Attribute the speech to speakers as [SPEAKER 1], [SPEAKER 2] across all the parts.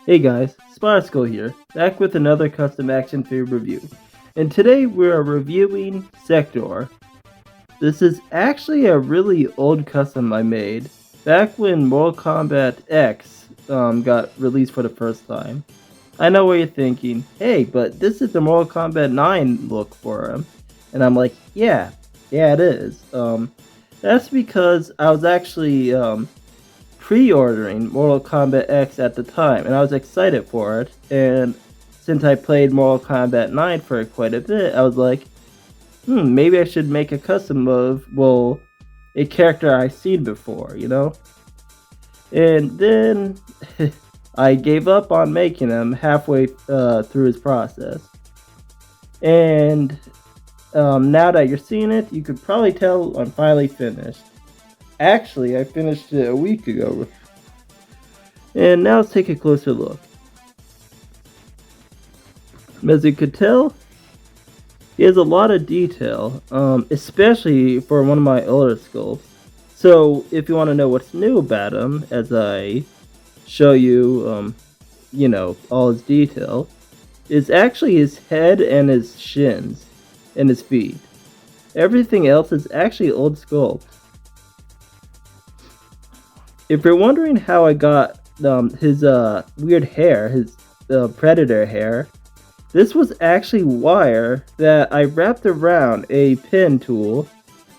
[SPEAKER 1] Hey guys, Sparsko here, back with another custom action figure review. And today we're reviewing Sektor. This is actually a really old custom I made, back when Mortal Kombat X got released for the first time. I know what you're thinking, hey, but this is the Mortal Kombat 9 look for him. And I'm like, yeah it is. That's because I was actually pre-ordering Mortal Kombat X at the time, and I was excited for it. And since I played Mortal Kombat 9 for quite a bit, I was like, maybe I should make a custom of, well, a character I've seen before. And then I gave up on making him halfway through his process. And now that you're seeing it, you could probably tell I'm finally finished. Actually, I finished it a week ago. And now let's take a closer look. As you could tell, he has a lot of detail, especially for one of my older sculpts. So if you want to know what's new about him, as I show you, all his detail, is actually his head and his shins and his feet. Everything else is actually old sculpt. If you're wondering how I got his weird hair, his predator hair, this was actually wire that I wrapped around a pin tool,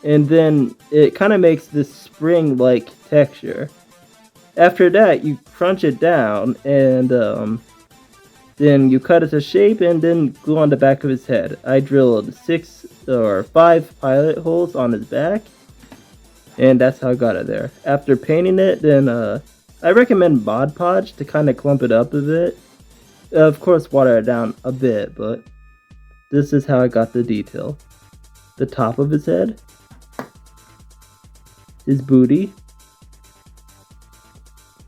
[SPEAKER 1] and then it kind of makes this spring-like texture. After that, you crunch it down, and then you cut it to shape, and then glue on the back of his head. I drilled 6 or 5 pilot holes on his back, and that's how I got it there. After painting it, then I recommend Mod Podge to kind of clump it up a bit. Of course, water it down a bit, but this is how I got the detail. The top of his head, his booty,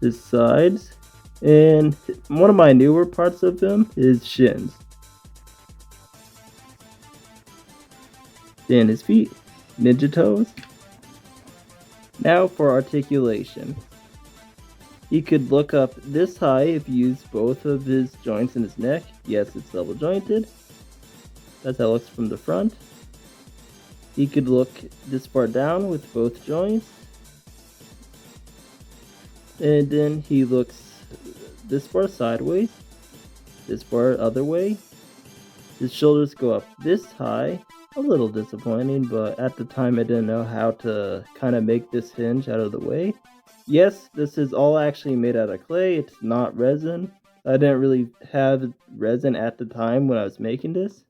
[SPEAKER 1] his sides, and one of my newer parts of him is shins. Then his feet, ninja toes. Now for articulation. He could look up this high if you use both of his joints in his neck. Yes, it's double jointed. That's how it looks from the front. He could look this far down with both joints. And then he looks this far sideways, this far other way. His shoulders go up this high. A little disappointing, but at the time I didn't know how to kind of make this hinge out of the way. Yes, this is all actually made out of clay. It's not resin. I didn't really have resin at the time when I was making this.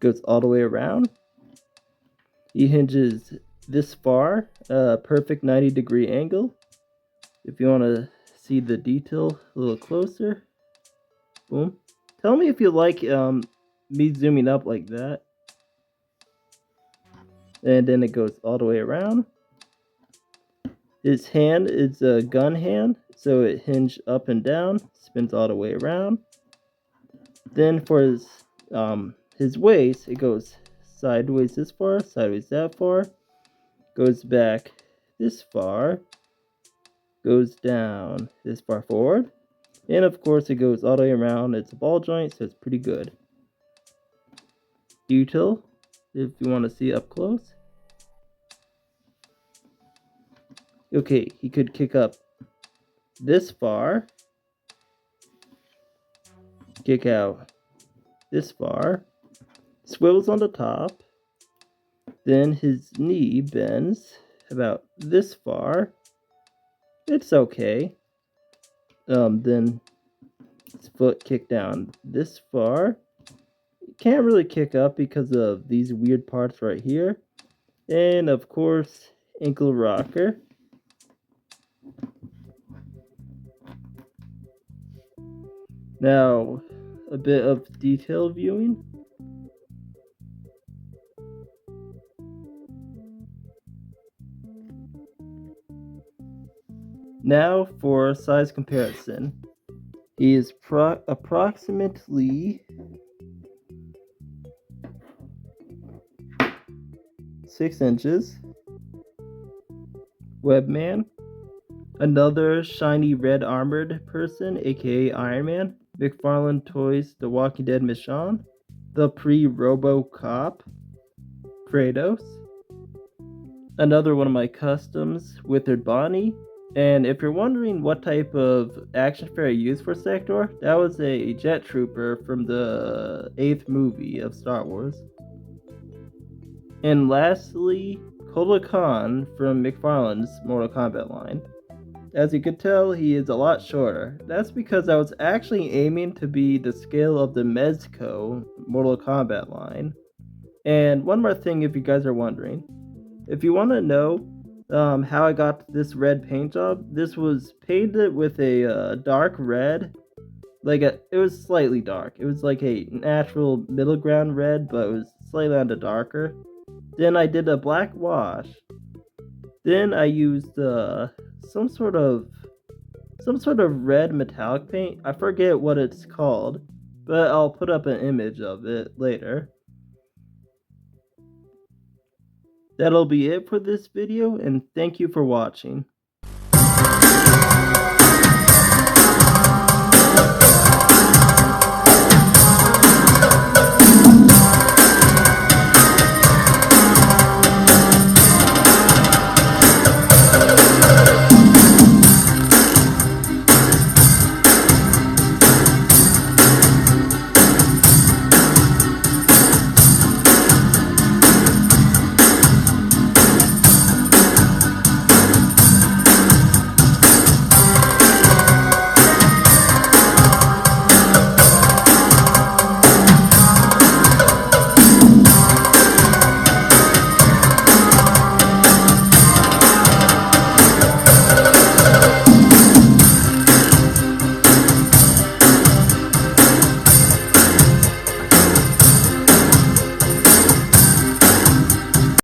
[SPEAKER 1] Goes all the way around. He hinges this far, perfect 90-degree angle. If you want to see the detail a little closer. Boom. Tell me if you like me zooming up like that. And then it goes all the way around. His hand is a gun hand, so it hinges up and down, spins all the way around. Then for his waist, it goes sideways this far, sideways that far, goes back this far, goes down this far forward, and of course it goes all the way around. It's a ball joint, so it's pretty good. Detail, if you want to see up close. Okay, he could kick up this far, kick out this far, swivels on the top, then his knee bends about this far. It's okay. Then his foot kick down this far. Can't really kick up because of these weird parts right here. And of course, ankle rocker. Now, a bit of detail viewing. Now for size comparison. He is approximately 6 inches. Webman, another shiny red armored person, aka Iron Man, McFarlane Toys The Walking Dead Michonne, the pre-RoboCop Kratos, another one of my customs, Withered Bonnie. And if you're wondering what type of action figure I used for Sector, that was a jet trooper from the 8th movie of Star Wars. And lastly, Koda Khan from McFarlane's Mortal Kombat line. As you can tell, he is a lot shorter. That's because I was actually aiming to be the scale of the Mezco Mortal Kombat line. And one more thing, if you guys are wondering, if you want to know how I got this red paint job, this was painted with a dark red. It was slightly dark. It was like a natural middle ground red, but it was slightly on the darker. Then I did a black wash. Then I used some sort of red metallic paint. I forget what it's called, but I'll put up an image of it later. That'll be it for this video, and thank you for watching.